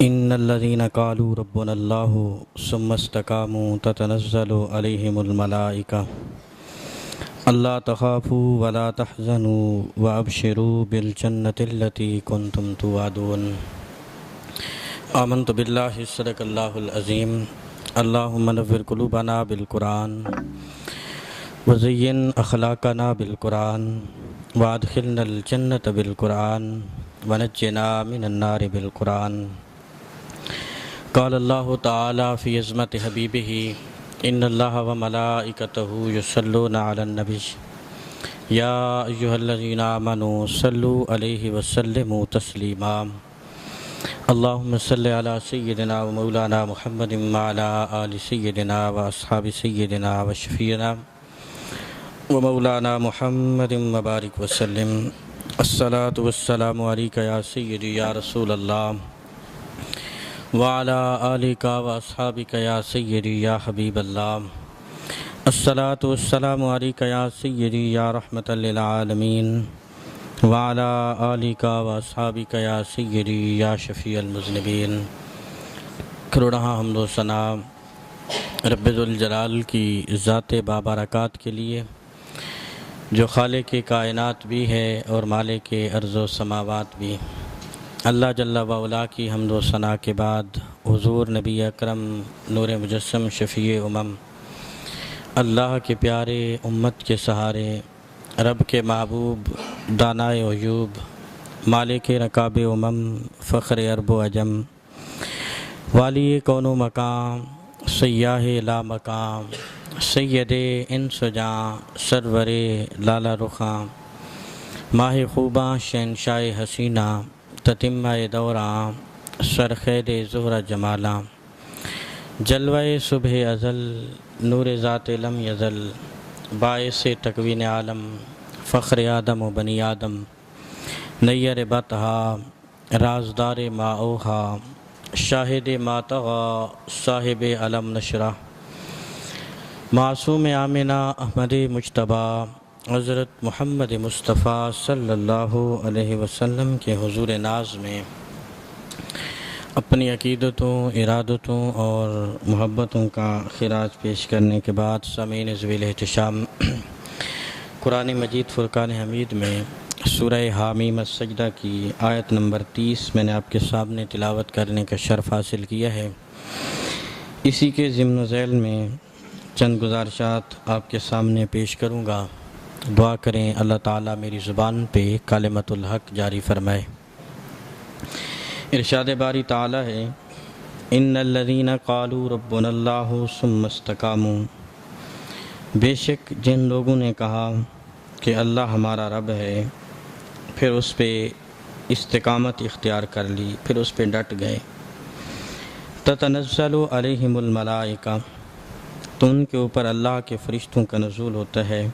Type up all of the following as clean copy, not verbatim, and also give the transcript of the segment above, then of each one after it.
ان الذين قالوا ربنا الله ثم استقاموا تتنزل عليهم الملائكة الا تخافوا ولا تحزنوا وابشروا بالجنة التي كنتم توعدون آمنت بالله صدق الله العظيم اللهم نور قلوبنا بالقرآن وزين أخلاقنا بالقرآن وادخلنا الجنة بالقرآن ونجنا من النار بالقرآن قال الله تعالى في عظمة حبيبه إن الله وملائكته يصلون على النبي يا أيها الذين آمنوا صلوا عليه وسلموا تسليما اللهم صل على سيدنا ومولانا محمد وعلى آل سيدنا وأصحاب سيدنا وشفينا ومولانا محمد وبارك وسلم الصلاة والسلام عليك يا سيدي يا رسول الله وعلى آلك وأصحابك يا سيدي يا حبيب الله الصلاة والسلام عليك يا سيدي يا رحمة للعالمين وعلى آلك وأصحابك يا سيدي يا شفيع المذنبين کروڑہ حمد و ثنا رب ذوالجلال کی ذات بابرکات کے لیے جو خالق کائنات بھی ہے اور مالک ارض و سماوات بھی۔ اللہ جل وعلا کی حمد و ثنا کے بعد حضور نبی اکرم نور مجسم شفیع امم، اللہ کے پیارے امت کے سہارے، رب کے محبوب دانائے عیوب، مالک رکاب امم، فخر عرب و عجم، والی کون و مقام، سیاہ لا مقام، سید انس و جاں، سرور لالا رخاں، ماہ خوباں شہنشاہ حسینہ، تتمہ دوراں، سرخید زہرہ جمالاں، جلوہ صبح ازل، نور ذات لم یزل، باعث تکوین عالم، فخر آدم و بنی آدم، نیر بطہا، رازدار ما اوہا، شاہد ما طغا، صاحب علم نشرہ، معصوم آمنہ احمد مجتبیٰ، حضرت محمد مصطفیٰ صلی اللہ علیہ وسلم کے حضور ناز میں اپنی عقیدتوں، ارادتوں اور محبتوں کا خراج پیش کرنے کے بعد سامعین ذویل احتشام، قرآن مجید فرقان حمید میں سورہ حامیم السجدہ کی آیت نمبر 30 میں نے آپ کے سامنے تلاوت کرنے کا شرف حاصل کیا ہے۔ اسی کے ضمن و ذیل میں چند گزارشات آپ کے سامنے پیش کروں گا۔ دعا کریں اللہ تعالیٰ میری زبان پہ کلمۃ الحق جاری فرمائے۔ ارشاد باری تعالیٰ ہے ان الذین قالوا ربنا اللہ ثم استقاموا، بے شک جن لوگوں نے کہا کہ اللہ ہمارا رب ہے، پھر اس پہ استقامت اختیار کر لی، پھر اس پہ ڈٹ گئے، تتنزل علیہم الملائکہ، تو ان کے اوپر اللہ کے فرشتوں کا نزول ہوتا ہے،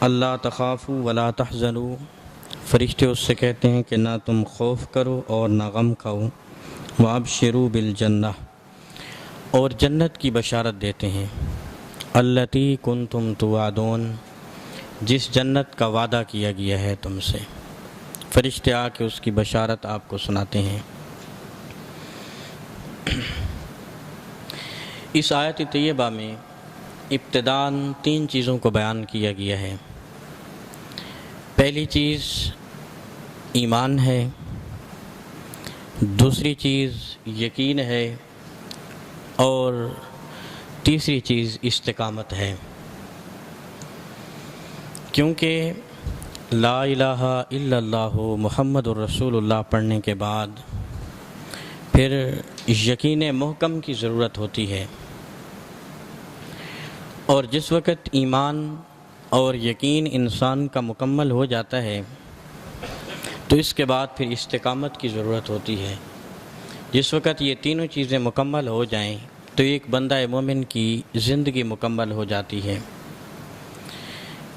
اللہ تخافوا ولا تحزنوا، فرشتے اس سے کہتے ہیں کہ نہ تم خوف کرو اور نہ غم کھاؤ، وابشروا بالجنہ، اور جنت کی بشارت دیتے ہیں، التی کنتم توعدون، جس جنت کا وعدہ کیا گیا ہے تم سے، فرشتے آ کے اس کی بشارت آپ کو سناتے ہیں۔ اس آیت طیبہ میں ابتداً 3 چیزوں کو بیان کیا گیا ہے۔ پہلی چیز ایمان ہے، دوسری چیز یقین ہے، اور تیسری چیز استقامت ہے۔ کیونکہ لا الہ الا اللہ محمد الرسول اللہ پڑھنے کے بعد پھر یقین محکم کی ضرورت ہوتی ہے، اور جس وقت ایمان اور یقین انسان کا مکمل ہو جاتا ہے تو اس کے بعد پھر استقامت کی ضرورت ہوتی ہے۔ جس وقت یہ تینوں چیزیں مکمل ہو جائیں تو ایک بندہ مومن کی زندگی مکمل ہو جاتی ہے،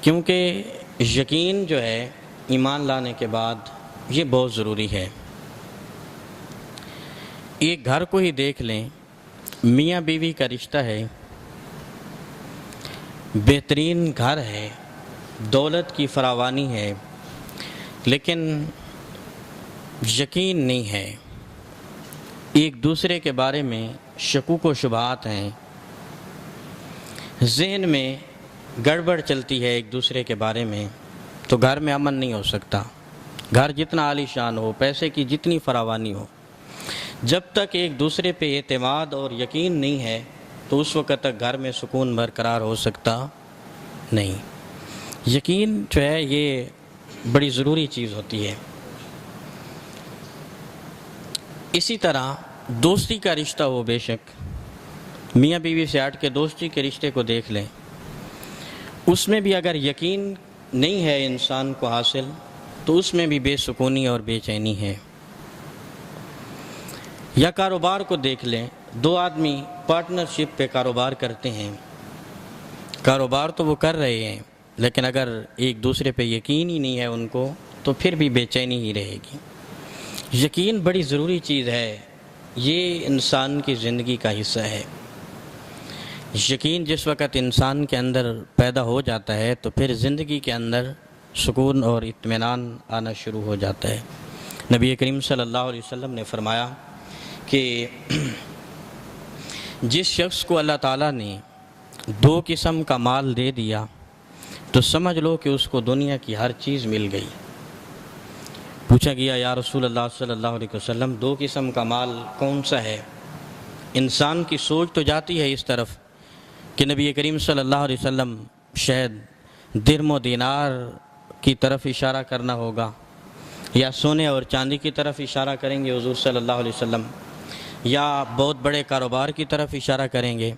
کیونکہ یقین جو ہے ایمان لانے کے بعد یہ بہت ضروری ہے۔ ایک گھر کو ہی دیکھ لیں، میاں بیوی کا رشتہ ہے، بہترین گھر ہے، دولت کی فراوانی ہے، لیکن یقین نہیں ہے، ایک دوسرے کے بارے میں شکوک و شبہات ہیں، ذہن میں گڑبڑ چلتی ہے ایک دوسرے کے بارے میں، تو گھر میں امن نہیں ہو سکتا۔ گھر جتنا عالی شان ہو، پیسے کی جتنی فراوانی ہو، جب تک ایک دوسرے پہ اعتماد اور یقین نہیں ہے تو اس وقت تک گھر میں سکون برقرار ہو سکتا نہیں۔ یقین جو ہے یہ بڑی ضروری چیز ہوتی ہے۔ اسی طرح دوستی کا رشتہ ہو، بے شک میاں بیوی سے ہٹ کے دوستی کے رشتے کو دیکھ لیں، اس میں بھی اگر یقین نہیں ہے انسان کو حاصل تو اس میں بھی بے سکونی اور بے چینی ہے۔ یا کاروبار کو دیکھ لیں، دو آدمی پارٹنرشپ پہ کاروبار کرتے ہیں، کاروبار تو وہ کر رہے ہیں لیکن اگر ایک دوسرے پہ یقین ہی نہیں ہے ان کو تو پھر بھی بے چینی ہی رہے گی۔ یقین بڑی ضروری چیز ہے، یہ انسان کی زندگی کا حصہ ہے۔ یقین جس وقت انسان کے اندر پیدا ہو جاتا ہے تو پھر زندگی کے اندر سکون اور اطمینان آنا شروع ہو جاتا ہے۔ نبی کریم صلی اللہ علیہ وسلم نے فرمایا کہ جس شخص کو اللہ تعالیٰ نے دو قسم کا مال دے دیا تو سمجھ لو کہ اس کو دنیا کی ہر چیز مل گئی۔ پوچھا گیا یا رسول اللہ صلی اللہ علیہ وسلم دو قسم کا مال کون سا ہے؟ انسان کی سوچ تو جاتی ہے اس طرف کہ نبی کریم صلی اللہ علیہ وسلم شاید درم و دینار کی طرف اشارہ کرنا ہوگا یا سونے اور چاندی کی طرف اشارہ کریں گے حضور صلی اللہ علیہ وسلم، یا بہت بڑے کاروبار کی طرف اشارہ کریں گے۔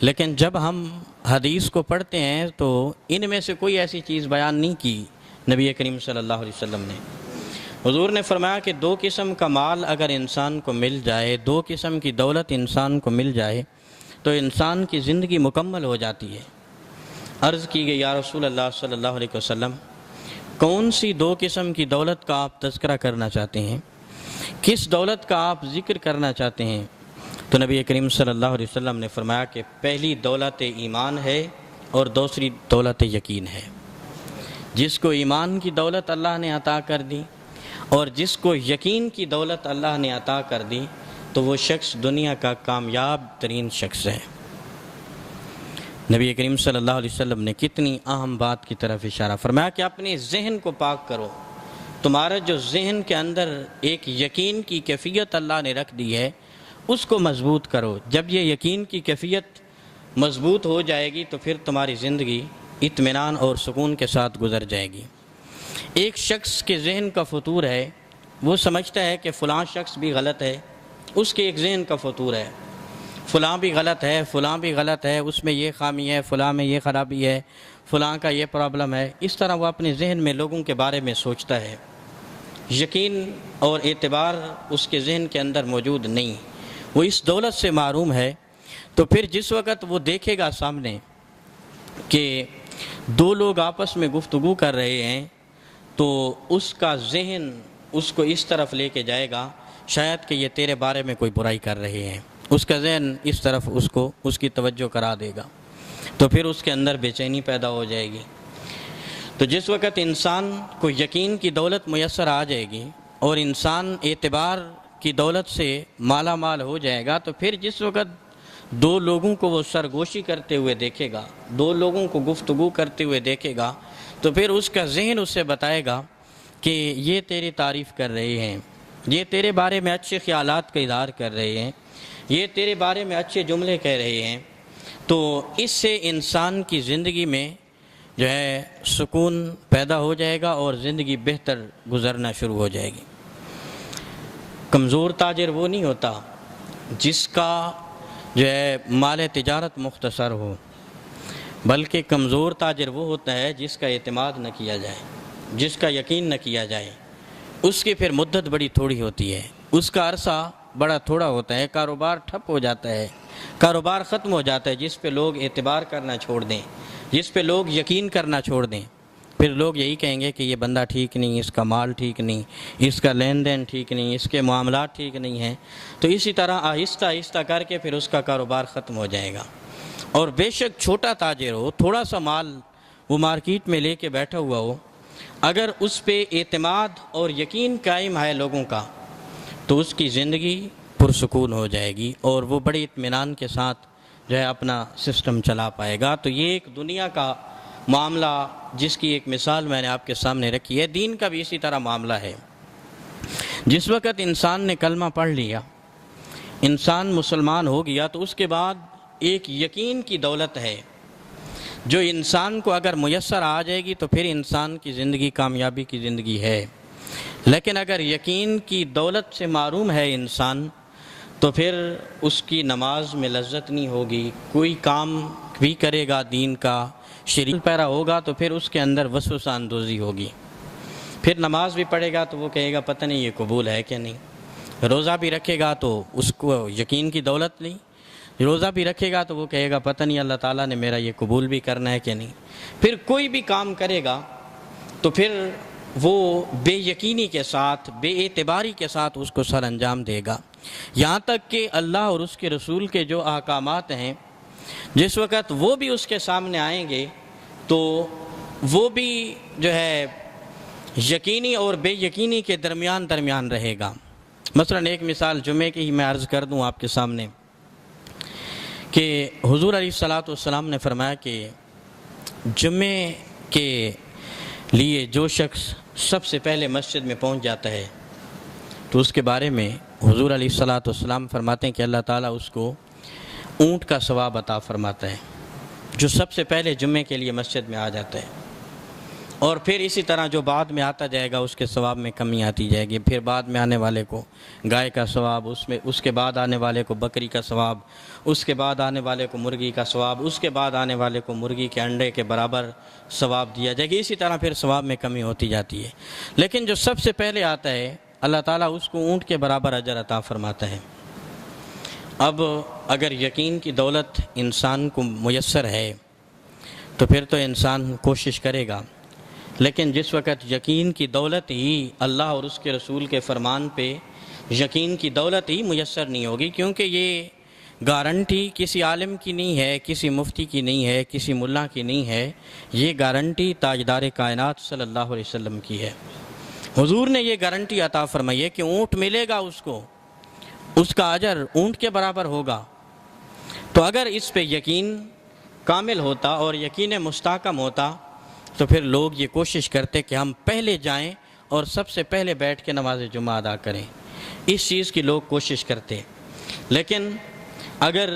لیکن جب ہم حدیث کو پڑھتے ہیں تو ان میں سے کوئی ایسی چیز بیان نہیں کی نبی کریم صلی اللہ علیہ وسلم نے۔ حضور نے فرمایا کہ دو قسم کا مال اگر انسان کو مل جائے، دو قسم کی دولت انسان کو مل جائے تو انسان کی زندگی مکمل ہو جاتی ہے۔ عرض کی گئی یا رسول اللہ صلی اللہ علیہ وسلم کون سی دو قسم کی دولت کا آپ تذکرہ کرنا چاہتے ہیں؟ کس دولت کا آپ ذکر کرنا چاہتے ہیں؟ تو نبی کریم صلی اللہ علیہ وسلم نے فرمایا کہ پہلی دولت ایمان ہے اور دوسری دولت یقین ہے۔ جس کو ایمان کی دولت اللہ نے عطا کر دی اور جس کو یقین کی دولت اللہ نے عطا کر دی تو وہ شخص دنیا کا کامیاب ترین شخص ہے۔ نبی کریم صلی اللہ علیہ وسلم نے کتنی اہم بات کی طرف اشارہ فرمایا کہ اپنے ذہن کو پاک کرو۔ تمہارا جو ذہن کے اندر ایک یقین کی کیفیت اللہ نے رکھ دی ہے اس کو مضبوط کرو۔ جب یہ یقین کی کیفیت مضبوط ہو جائے گی تو پھر تمہاری زندگی اطمینان اور سکون کے ساتھ گزر جائے گی۔ ایک شخص کے ذہن کا فطور ہے، وہ سمجھتا ہے کہ فلاں شخص بھی غلط ہے، اس کے ایک ذہن کا فطور ہے، فلاں بھی غلط ہے، فلاں بھی غلط ہے، اس میں یہ خامی ہے، فلاں میں یہ خرابی ہے، فلاں کا یہ پرابلم ہے۔ اس طرح وہ اپنے ذہن میں لوگوں کے بارے میں سوچتا ہے، یقین اور اعتبار اس کے ذہن کے اندر موجود نہیں، وہ اس دولت سے محروم ہے۔ تو پھر جس وقت وہ دیکھے گا سامنے کہ دو لوگ آپس میں گفتگو کر رہے ہیں تو اس کا ذہن اس کو اس طرف لے کے جائے گا شاید کہ یہ تیرے بارے میں کوئی برائی کر رہے ہیں، اس کا ذہن اس طرف اس کی توجہ کرا دے گا، تو پھر اس کے اندر بے چینی پیدا ہو جائے گی۔ تو جس وقت انسان کو یقین کی دولت میسر آ جائے گی اور انسان اعتبار کی دولت سے مالا مال ہو جائے گا تو پھر جس وقت دو لوگوں کو وہ سرگوشی کرتے ہوئے دیکھے گا، دو لوگوں کو گفتگو کرتے ہوئے دیکھے گا تو پھر اس کا ذہن اسے بتائے گا کہ یہ تیری تعریف کر رہے ہیں، یہ تیرے بارے میں اچھے خیالات کا اظہار کر رہے ہیں، یہ تیرے بارے میں اچھے جملے کہہ رہے ہیں۔ تو اس سے انسان کی زندگی میں جو ہے سکون پیدا ہو جائے گا اور زندگی بہتر گزرنا شروع ہو جائے گی۔ کمزور تاجر وہ نہیں ہوتا جس کا جو ہے مال تجارت مختصر ہو، بلکہ کمزور تاجر وہ ہوتا ہے جس کا اعتماد نہ کیا جائے، جس کا یقین نہ کیا جائے، اس کی پھر مدت بڑی تھوڑی ہوتی ہے، اس کا عرصہ بڑا تھوڑا ہوتا ہے، کاروبار ٹھپ ہو جاتا ہے، کاروبار ختم ہو جاتا ہے جس پہ لوگ اعتبار کرنا چھوڑ دیں، جس پہ لوگ یقین کرنا چھوڑ دیں۔ پھر لوگ یہی کہیں گے کہ یہ بندہ ٹھیک نہیں، اس کا مال ٹھیک نہیں، اس کا لین دین ٹھیک نہیں، اس کے معاملات ٹھیک نہیں ہیں۔ تو اسی طرح آہستہ آہستہ کر کے پھر اس کا کاروبار ختم ہو جائے گا۔ اور بے شک چھوٹا تاجر ہو، تھوڑا سا مال وہ مارکیٹ میں لے کے بیٹھا ہوا ہو، اگر اس پہ اعتماد اور یقین قائم ہے لوگوں کا تو اس کی زندگی پرسکون ہو جائے گی اور وہ بڑے اطمینان کے ساتھ جو ہے اپنا سسٹم چلا پائے گا۔ تو یہ ایک دنیا کا معاملہ جس کی ایک مثال میں نے آپ کے سامنے رکھی ہے، دین کا بھی اسی طرح معاملہ ہے۔ جس وقت انسان نے کلمہ پڑھ لیا، انسان مسلمان ہو گیا، تو اس کے بعد ایک یقین کی دولت ہے جو انسان کو اگر میسر آ جائے گی تو پھر انسان کی زندگی کامیابی کی زندگی ہے۔ لیکن اگر یقین کی دولت سے محروم ہے انسان تو پھر اس کی نماز میں لذت نہیں ہوگی، کوئی کام بھی کرے گا دین کا، شریعت پیرا ہوگا تو پھر اس کے اندر وسوسہ اندوزی ہوگی، پھر نماز بھی پڑھے گا تو وہ کہے گا پتہ نہیں یہ قبول ہے کہ نہیں، روزہ بھی رکھے گا تو اس کو یقین کی دولت نہیں، روزہ بھی رکھے گا تو وہ کہے گا پتہ نہیں اللہ تعالیٰ نے میرا یہ قبول بھی کرنا ہے کہ نہیں، پھر کوئی بھی کام کرے گا تو پھر وہ بے یقینی کے ساتھ، بے اعتباری کے ساتھ اس کو سر انجام دے گا، یہاں تک کہ اللہ اور اس کے رسول کے جو احکامات ہیں جس وقت وہ بھی اس کے سامنے آئیں گے تو وہ بھی جو ہے یقینی اور بے یقینی کے درمیان رہے گا۔ مثلا ایک مثال جمعے کی ہی میں عرض کر دوں آپ کے سامنے کہ حضور علیہ السلام نے فرمایا کہ جمعے کے لیے جو شخص سب سے پہلے مسجد میں پہنچ جاتا ہے تو اس کے بارے میں حضور علیہ السلام فرماتے ہیں کہ اللہ تعالیٰ اس کو اونٹ کا ثواب عطا فرماتا ہے، جو سب سے پہلے جمعے کے لیے مسجد میں آ جاتا ہے، اور پھر اسی طرح جو بعد میں آتا جائے گا اس کے ثواب میں کمی آتی جائے گی، پھر بعد میں آنے والے کو گائے کا ثواب، اس کے بعد آنے والے کو بکری کا ثواب، اس کے بعد آنے والے کو مرغی کا ثواب، اس کے بعد آنے والے کو مرغی کے انڈے کے برابر ثواب دیا جائے گا، اسی طرح پھر ثواب میں کمی ہوتی جاتی ہے۔ لیکن جو سب سے پہلے آتا ہے اللہ تعالیٰ اس کو اونٹ کے برابر اجر عطا فرماتا ہے۔ اب اگر یقین کی دولت انسان کو میسر ہے تو پھر تو انسان کوشش کرے گا، لیکن جس وقت یقین کی دولت ہی اللہ اور اس کے رسول کے فرمان پہ یقین کی دولت ہی میسر نہیں ہوگی، کیونکہ یہ گارنٹی کسی عالم کی نہیں ہے، کسی مفتی کی نہیں ہے، کسی ملا کی نہیں ہے، یہ گارنٹی تاجدار کائنات صلی اللہ علیہ وسلم کی ہے۔ حضور نے یہ گارنٹی عطا فرمائی ہے کہ اونٹ ملے گا اس کو، اس کا اجر اونٹ کے برابر ہوگا۔ تو اگر اس پہ یقین کامل ہوتا اور یقین مستحکم ہوتا تو پھر لوگ یہ کوشش کرتے کہ ہم پہلے جائیں اور سب سے پہلے بیٹھ کے نماز جمعہ ادا کریں، اس چیز کی لوگ کوشش کرتے۔ لیکن اگر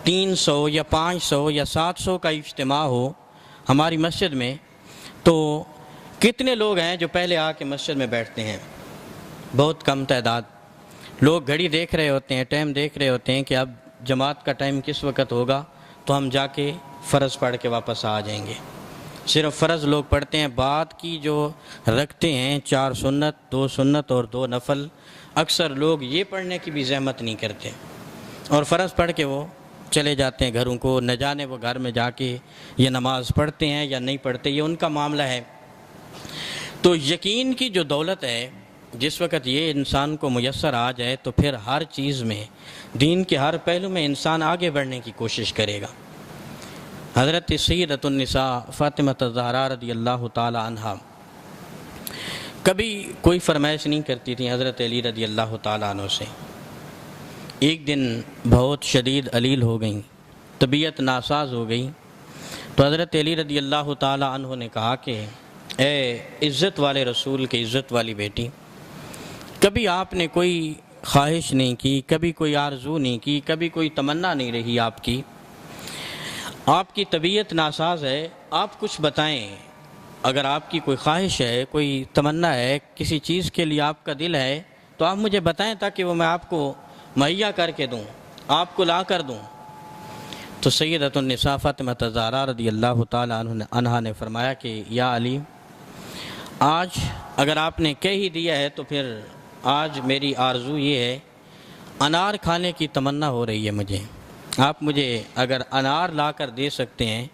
300 یا 500 یا 700 کا اجتماع ہو ہماری مسجد میں تو کتنے لوگ ہیں جو پہلے آ کے مسجد میں بیٹھتے ہیں؟ بہت کم تعداد۔ لوگ گھڑی دیکھ رہے ہوتے ہیں، ٹائم دیکھ رہے ہوتے ہیں کہ اب جماعت کا ٹائم کس وقت ہوگا تو ہم جا کے فرض پڑھ کے واپس آ جائیں گے۔ صرف فرض لوگ پڑھتے ہیں، بعد کی جو رکھتے ہیں 4 سنت، 2 سنت اور 2 نفل، اکثر لوگ یہ پڑھنے کی بھی زحمت نہیں کرتے اور فرض پڑھ کے وہ چلے جاتے ہیں گھروں کو، نہ جانے وہ گھر میں جا کے یہ نماز پڑھتے ہیں یا نہیں پڑھتے، یہ ان کا معاملہ ہے۔ تو یقین کی جو دولت ہے جس وقت یہ انسان کو میسر آ جائے تو پھر ہر چیز میں، دین کے ہر پہلو میں انسان آگے بڑھنے کی کوشش کرے گا۔ حضرت سیدۃ النساء فاطمہ الزہرا رضی اللہ تعالی عنہا کبھی کوئی فرمائش نہیں کرتی تھیں حضرت علی رضی اللہ تعالی عنہ سے۔ ایک دن بہت شدید علیل ہو گئیں، طبیعت ناساز ہو گئی، تو حضرت علی رضی اللہ تعالی عنہ نے کہا کہ اے عزت والے رسول کے عزت والی بیٹی، کبھی آپ نے کوئی خواہش نہیں کی، کبھی کوئی آرزو نہیں کی، کبھی کوئی تمنا نہیں رہی آپ کی طبیعت ناساز ہے، آپ کچھ بتائیں، اگر آپ کی کوئی خواہش ہے، کوئی تمنا ہے، کسی چیز کے لیے آپ کا دل ہے تو آپ مجھے بتائیں تاکہ وہ میں آپ کو مہیا کر کے دوں، آپ کو لا کر دوں۔ تو سیدۃ النساء فاطمہ الزہرا رضی اللہ تعالی عنہا نے فرمایا کہ یا علی، آج اگر آپ نے کہہ ہی دیا ہے تو پھر آج میری آرزو یہ ہے، انار کھانے کی تمنا ہو رہی ہے مجھے، آپ مجھے اگر انار لا کر دے سکتے ہیں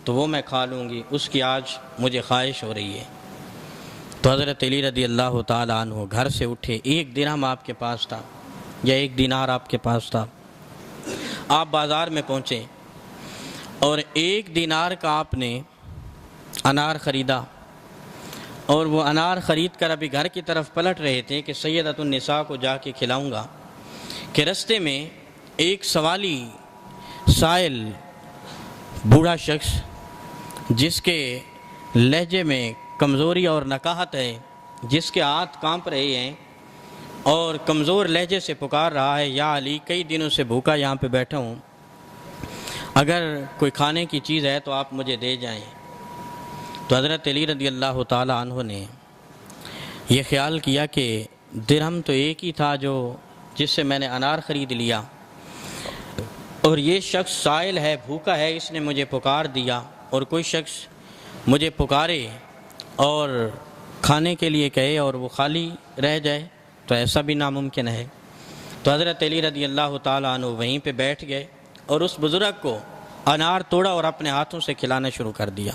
تو وہ میں کھا لوں گی، اس کی آج مجھے خواہش ہو رہی ہے۔ تو حضرت علی رضی اللہ تعالی عنہ گھر سے اٹھے، 1 درہم آپ کے پاس تھا یا 1 دینار آپ کے پاس تھا، آپ بازار میں پہنچے اور 1 دینار کا آپ نے انار خریدا، اور وہ انار خرید کر ابھی گھر کی طرف پلٹ رہے تھے کہ سیدۃ النساء کو جا کے کھلاؤں گا کہ رستے میں ایک سوالی سائل بوڑھا شخص جس کے لہجے میں کمزوری اور نکاہت ہے، جس کے ہاتھ کانپ رہے ہیں اور کمزور لہجے سے پکار رہا ہے، یا علی کئی دنوں سے بھوکا یہاں پہ بیٹھا ہوں، اگر کوئی کھانے کی چیز ہے تو آپ مجھے دے جائیں۔ تو حضرت علی رضی اللہ تعالی عنہ نے یہ خیال کیا کہ درہم تو ایک ہی تھا جس سے میں نے انار خرید لیا، اور یہ شخص سائل ہے، بھوکا ہے، اس نے مجھے پکار دیا، اور کوئی شخص مجھے پکارے اور کھانے کے لیے کہے اور وہ خالی رہ جائے تو ایسا بھی ناممکن ہے۔ تو حضرت علی رضی اللہ تعالیٰ عنہ وہیں پہ بیٹھ گئے اور اس بزرگ کو انار توڑا اور اپنے ہاتھوں سے کھلانا شروع کر دیا۔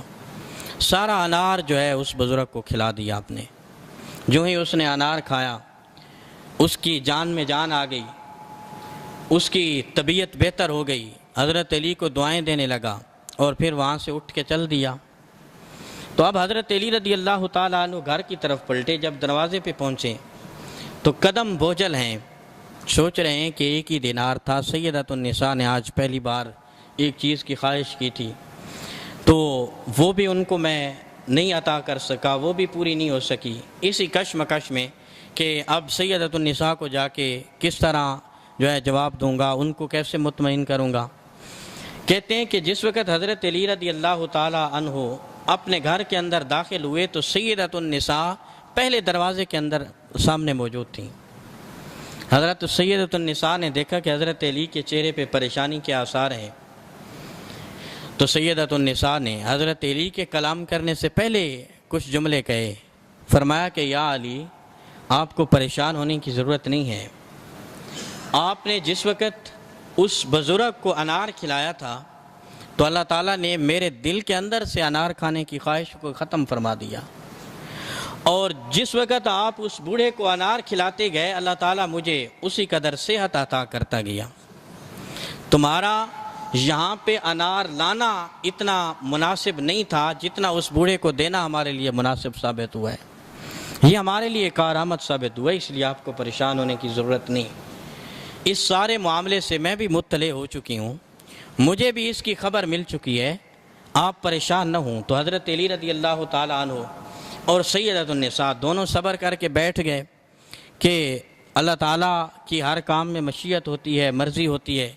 سارا انار جو ہے اس بزرگ کو کھلا دیا آپ نے۔ جو ہی اس نے انار کھایا اس کی جان میں جان آ گئی، اس کی طبیعت بہتر ہو گئی، حضرت علی کو دعائیں دینے لگا اور پھر وہاں سے اٹھ کے چل دیا۔ تو اب حضرت علی رضی اللہ تعالیٰ عنہ گھر کی طرف پلٹے، جب دروازے پہ پہنچے تو قدم بوجھل ہیں، سوچ رہے ہیں کہ ایک ہی دینار تھا، سیدۃ النساء نے آج پہلی بار ایک چیز کی خواہش کی تھی تو وہ بھی ان کو میں نہیں عطا کر سکا، وہ بھی پوری نہیں ہو سکی۔ اسی کشمکش میں کہ اب سیدۃ النساء کو جا کے کس طرح جواب دوں گا، ان کو کیسے مطمئن کروں گا۔ کہتے ہیں کہ جس وقت حضرت علی رضی اللہ تعالی عنہ اپنے گھر کے اندر داخل ہوئے تو سیدۃ النساء پہلے دروازے کے اندر سامنے موجود تھیں۔ حضرت سیدۃ النساء نے دیکھا کہ حضرت علی کے چہرے پہ پریشانی کے آثار ہیں، تو سیدۃ النساء نے حضرت علی کے کلام کرنے سے پہلے کچھ جملے کہے، فرمایا کہ یا علی آپ کو پریشان ہونے کی ضرورت نہیں ہے، آپ نے جس وقت اس بزرگ کو انار کھلایا تھا تو اللہ تعالیٰ نے میرے دل کے اندر سے انار کھانے کی خواہش کو ختم فرما دیا، اور جس وقت آپ اس بوڑھے کو انار کھلاتے گئے اللہ تعالیٰ مجھے اسی قدر صحت عطا کرتا گیا۔ تمہارا یہاں پہ انار لانا اتنا مناسب نہیں تھا جتنا اس بوڑھے کو دینا ہمارے لیے مناسب ثابت ہوا ہے، یہ ہمارے لیے کارآمد ثابت ہوا ہے، اس لیے آپ کو پریشان ہونے کی ضرورت نہیں۔ اس سارے معاملے سے میں بھی مطلع ہو چکی ہوں، مجھے بھی اس کی خبر مل چکی ہے، آپ پریشان نہ ہوں۔ تو حضرت علی رضی اللہ تعالیٰ عنہ اور سیدۃ النساء دونوں صبر کر کے بیٹھ گئے کہ اللہ تعالیٰ کی ہر کام میں مشیت ہوتی ہے، مرضی ہوتی ہے،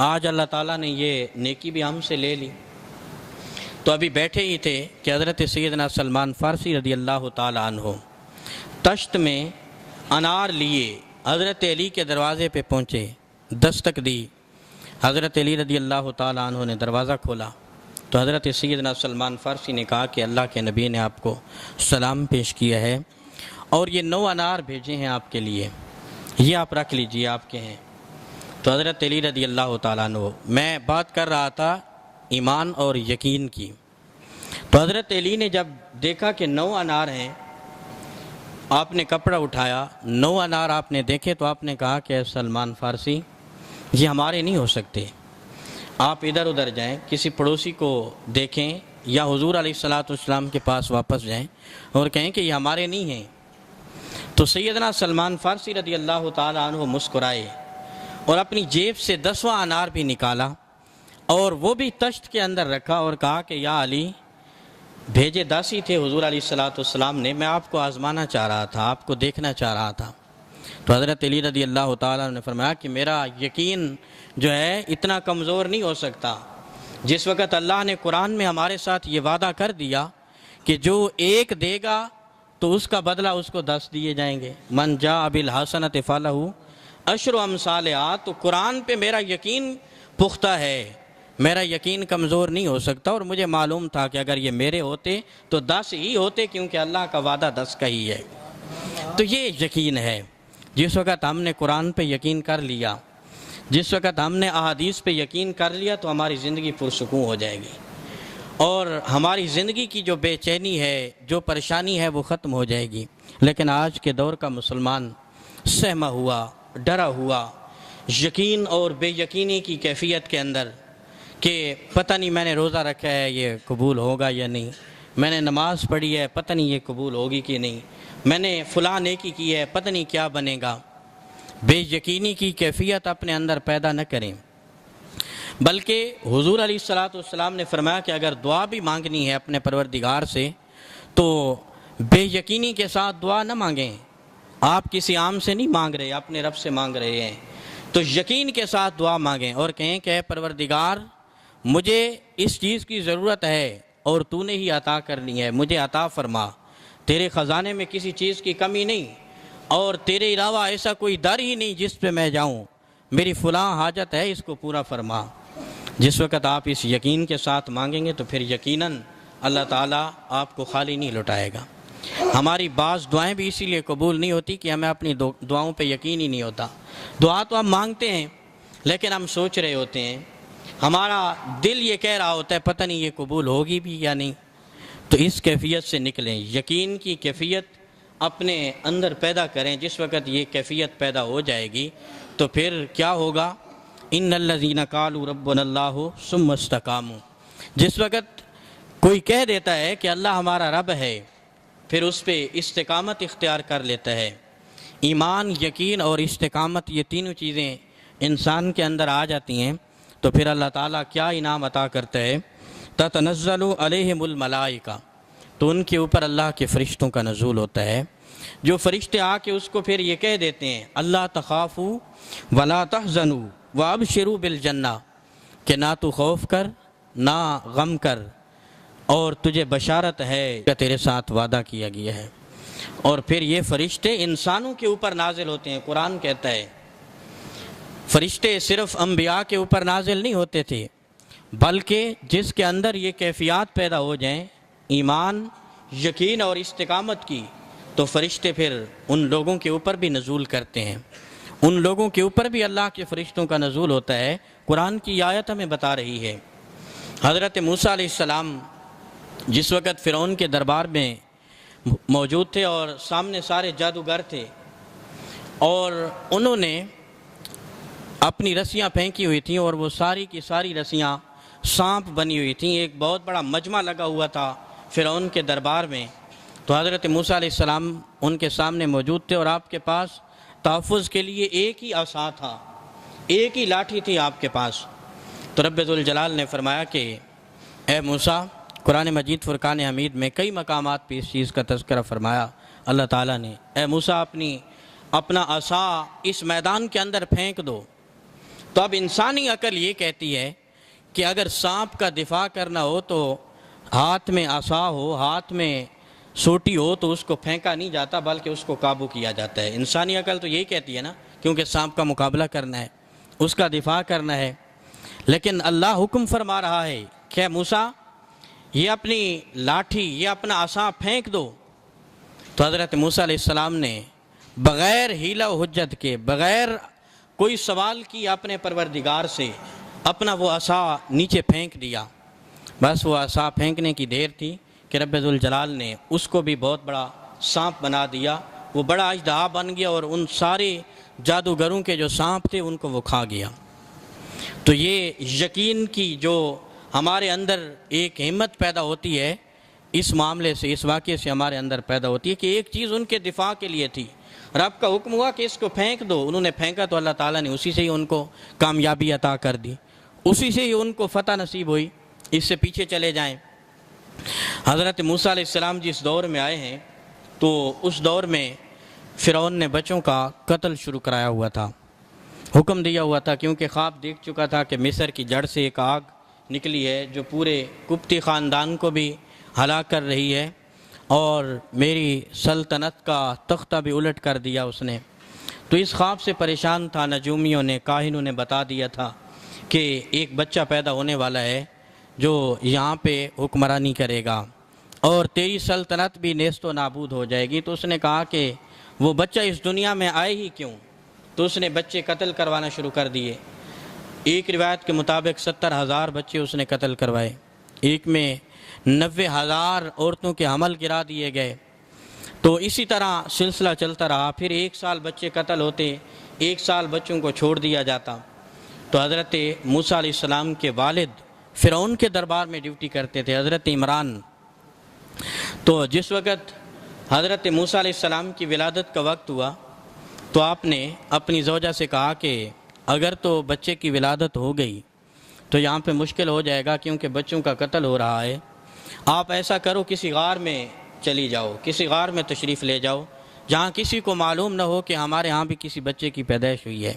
آج اللہ تعالیٰ نے یہ نیکی بھی ہم سے لے لی۔ تو ابھی بیٹھے ہی تھے کہ حضرت سیدنا سلمان فارسی رضی اللہ تعالیٰ عنہ تشت میں انار لیے حضرت علی کے دروازے پہ پہنچے، دستک دی، حضرت علی رضی اللہ تعالیٰ عنہ نے دروازہ کھولا تو حضرت سیدنا سلمان فارسی نے کہا کہ اللہ کے نبی نے آپ کو سلام پیش کیا ہے اور یہ 9 انار بھیجے ہیں آپ کے لیے، یہ آپ رکھ لیجئے، آپ کے ہیں۔ تو حضرت علی رضی اللہ تعالیٰ عنہ، میں بات کر رہا تھا ایمان اور یقین کی، تو حضرت علی نے جب دیکھا کہ 9 انار ہیں، آپ نے کپڑا اٹھایا، 9 انار آپ نے دیکھے تو آپ نے کہا کہ سلمان فارسی یہ ہمارے نہیں ہو سکتے، آپ ادھر ادھر جائیں، کسی پڑوسی کو دیکھیں یا حضور علیہ السلام کے پاس واپس جائیں اور کہیں کہ یہ ہمارے نہیں ہیں۔ تو سیدنا سلمان فارسی رضی اللہ تعالیٰ عنہ مسکرائے اور اپنی جیب سے 10واں انار بھی نکالا اور وہ بھی تشت کے اندر رکھا اور کہا کہ یا علی بھیجے 10 ہی تھے حضور علیہ السلام نے، میں آپ کو آزمانا چاہ رہا تھا، آپ کو دیکھنا چاہ رہا تھا۔ تو حضرت علی رضی اللہ تعالیٰ نے فرمایا کہ میرا یقین جو ہے اتنا کمزور نہیں ہو سکتا، جس وقت اللہ نے قرآن میں ہمارے ساتھ یہ وعدہ کر دیا کہ جو ایک دے گا تو اس کا بدلہ اس کو 10 دیے جائیں گے، من جاء بالحسنۃ فلہ عشر امثالہا، تو قرآن پہ میرا یقین پختہ ہے، میرا یقین کمزور نہیں ہو سکتا، اور مجھے معلوم تھا کہ اگر یہ میرے ہوتے تو 10 ہی ہوتے، کیونکہ اللہ کا وعدہ 10 کا ہی ہے۔ تو یہ یقین ہے، جس وقت ہم نے قرآن پہ یقین کر لیا، جس وقت ہم نے احادیث پہ یقین کر لیا تو ہماری زندگی پرسکون ہو جائے گی، اور ہماری زندگی کی جو بے چینی ہے، جو پریشانی ہے وہ ختم ہو جائے گی۔ لیکن آج کے دور کا مسلمان سہما ہوا، ڈرا ہوا، یقین اور بے یقینی کی کیفیت کے اندر کہ پتہ نہیں میں نے روزہ رکھا ہے یہ قبول ہوگا یا نہیں، میں نے نماز پڑھی ہے پتہ نہیں یہ قبول ہوگی کہ نہیں، میں نے فلاں نیکی کی ہے پتہ نہیں کیا بنے گا۔ بے یقینی کی کیفیت اپنے اندر پیدا نہ کریں، بلکہ حضور علیہ الصلوۃ والسلام نے فرمایا کہ اگر دعا بھی مانگنی ہے اپنے پروردگار سے تو بے یقینی کے ساتھ دعا نہ مانگیں۔ آپ کسی عام سے نہیں مانگ رہے، اپنے رب سے مانگ رہے ہیں، تو یقین کے ساتھ دعا مانگیں اور کہیں کہ اے پروردگار مجھے اس چیز کی ضرورت ہے اور تو نے ہی عطا کرنی ہے، مجھے عطا فرما، تیرے خزانے میں کسی چیز کی کمی نہیں اور تیرے علاوہ ایسا کوئی در ہی نہیں جس پہ میں جاؤں، میری فلاں حاجت ہے اس کو پورا فرما۔ جس وقت آپ اس یقین کے ساتھ مانگیں گے تو پھر یقیناً اللہ تعالیٰ آپ کو خالی نہیں لوٹائے گا۔ ہماری بعض دعائیں بھی اسی لیے قبول نہیں ہوتی کہ ہمیں اپنی دعاؤں پہ یقین ہی نہیں ہوتا۔ دعا تو ہم مانگتے ہیں لیکن ہم سوچ رہے ہوتے ہیں، ہمارا دل یہ کہہ رہا ہوتا ہے پتہ نہیں یہ قبول ہوگی بھی یا نہیں۔ تو اس کیفیت سے نکلیں، یقین کی کیفیت اپنے اندر پیدا کریں۔ جس وقت یہ کیفیت پیدا ہو جائے گی تو پھر کیا ہوگا؟ ان الذین قالوا ربنا اللہ ثم استقاموا، جس وقت کوئی کہہ دیتا ہے کہ اللہ ہمارا رب ہے، پھر اس پہ استقامت اختیار کر لیتا ہے۔ ایمان، یقین اور استقامت، یہ تینوں چیزیں انسان کے اندر آ جاتی ہیں تو پھر اللہ تعالیٰ کیا انعام عطا کرتا ہے؟ تتنزل علیہم الملائکہ، تو ان کے اوپر اللہ کے فرشتوں کا نزول ہوتا ہے، جو فرشتے آ کے اس کو پھر یہ کہہ دیتے ہیں اللہ تخافوا ولا تحزنوا وابشروا بالجنہ، کہ نہ تو خوف کر نہ غم کر اور تجھے بشارت ہے کہ تیرے ساتھ وعدہ کیا گیا ہے۔ اور پھر یہ فرشتے انسانوں کے اوپر نازل ہوتے ہیں۔ قرآن کہتا ہے فرشتے صرف انبیاء کے اوپر نازل نہیں ہوتے تھے، بلکہ جس کے اندر یہ کیفیات پیدا ہو جائیں ایمان، یقین اور استقامت کی، تو فرشتے پھر ان لوگوں کے اوپر بھی نزول کرتے ہیں۔ ان لوگوں کے اوپر بھی اللہ کے فرشتوں کا نزول ہوتا ہے۔ قرآن کی آیت ہمیں بتا رہی ہے، حضرت موسیٰ علیہ السلام جس وقت فرعون کے دربار میں موجود تھے اور سامنے سارے جادوگر تھے اور انہوں نے اپنی رسیاں پھینکی ہوئی تھیں اور وہ ساری کی ساری رسیاں سانپ بنی ہوئی تھیں، ایک بہت بڑا مجمع لگا ہوا تھا فرعون کے دربار میں، تو حضرت موسیٰ علیہ السلام ان کے سامنے موجود تھے اور آپ کے پاس تحفظ کے لیے ایک ہی عصا تھا، ایک ہی لاٹھی تھی آپ کے پاس۔ تو رب ذوالجلال نے فرمایا کہ اے موسیٰ، قرآن مجید فرقان حمید میں کئی مقامات پہ اس چیز کا تذکرہ فرمایا اللہ تعالیٰ نے، اے موسیٰ اپنا عصا اس میدان کے اندر پھینک دو۔ تو اب انسانی عقل یہ کہتی ہے کہ اگر سانپ کا دفاع کرنا ہو تو ہاتھ میں عصا ہو، ہاتھ میں سوٹی ہو تو اس کو پھینکا نہیں جاتا بلکہ اس کو قابو کیا جاتا ہے۔ انسانی عقل تو یہی کہتی ہے نا، کیونکہ سانپ کا مقابلہ کرنا ہے، اس کا دفاع کرنا ہے۔ لیکن اللہ حکم فرما رہا ہے کہ موسیٰ یہ اپنی لاٹھی، یہ اپنا عصا پھینک دو۔ تو حضرت موسیٰ علیہ السلام نے بغیر حیلہ و حجت کے، بغیر کوئی سوال کی اپنے پروردگار سے اپنا وہ عصا نیچے پھینک دیا۔ بس وہ عصا پھینکنے کی دیر تھی کہ رب ذوالجلال نے اس کو بھی بہت بڑا سانپ بنا دیا، وہ بڑا اژدہا بن گیا اور ان سارے جادوگروں کے جو سانپ تھے ان کو وہ کھا گیا۔ تو یہ یقین کی جو ہمارے اندر ایک ہمت پیدا ہوتی ہے اس معاملے سے، اس واقعے سے ہمارے اندر پیدا ہوتی ہے کہ ایک چیز ان کے دفاع کے لیے تھی، رب کا حکم ہوا کہ اس کو پھینک دو، انہوں نے پھینکا تو اللہ تعالیٰ نے اسی سے ہی ان کو کامیابی عطا کر دی، اسی سے ہی ان کو فتح نصیب ہوئی۔ اس سے پیچھے چلے جائیں، حضرت موسیٰ علیہ السلام جس دور میں آئے ہیں تو اس دور میں فرعون نے بچوں کا قتل شروع کرایا ہوا تھا، حکم دیا ہوا تھا، کیونکہ خواب دیکھ چکا تھا کہ مصر کی جڑ سے ایک آگ نکلی ہے جو پورے قبطی خاندان کو بھی ہلاک کر رہی ہے اور میری سلطنت کا تختہ بھی الٹ کر دیا اس نے۔ تو اس خواب سے پریشان تھا، نجومیوں نے، کاہنوں نے بتا دیا تھا کہ ایک بچہ پیدا ہونے والا ہے جو یہاں پہ حکمرانی کرے گا اور تیری سلطنت بھی نیست و نابود ہو جائے گی۔ تو اس نے کہا کہ وہ بچہ اس دنیا میں آئے ہی کیوں؟ تو اس نے بچے قتل کروانا شروع کر دیے۔ ایک روایت کے مطابق 70,000 بچے اس نے قتل کروائے، ایک میں 90,000 عورتوں کے حمل گرا دیے گئے۔ تو اسی طرح سلسلہ چلتا رہا، پھر 1 سال بچے قتل ہوتے، 1 سال بچوں کو چھوڑ دیا جاتا۔ تو حضرت موسیٰ علیہ السلام کے والد فرعون کے دربار میں ڈیوٹی کرتے تھے، حضرت عمران۔ تو جس وقت حضرت موسیٰ علیہ السلام کی ولادت کا وقت ہوا تو آپ نے اپنی زوجہ سے کہا کہ اگر تو بچے کی ولادت ہو گئی تو یہاں پہ مشکل ہو جائے گا کیونکہ بچوں کا قتل ہو رہا ہے، آپ ایسا کرو کسی غار میں چلی جاؤ، کسی غار میں تشریف لے جاؤ جہاں کسی کو معلوم نہ ہو کہ ہمارے ہاں بھی کسی بچے کی پیدائش ہوئی ہے۔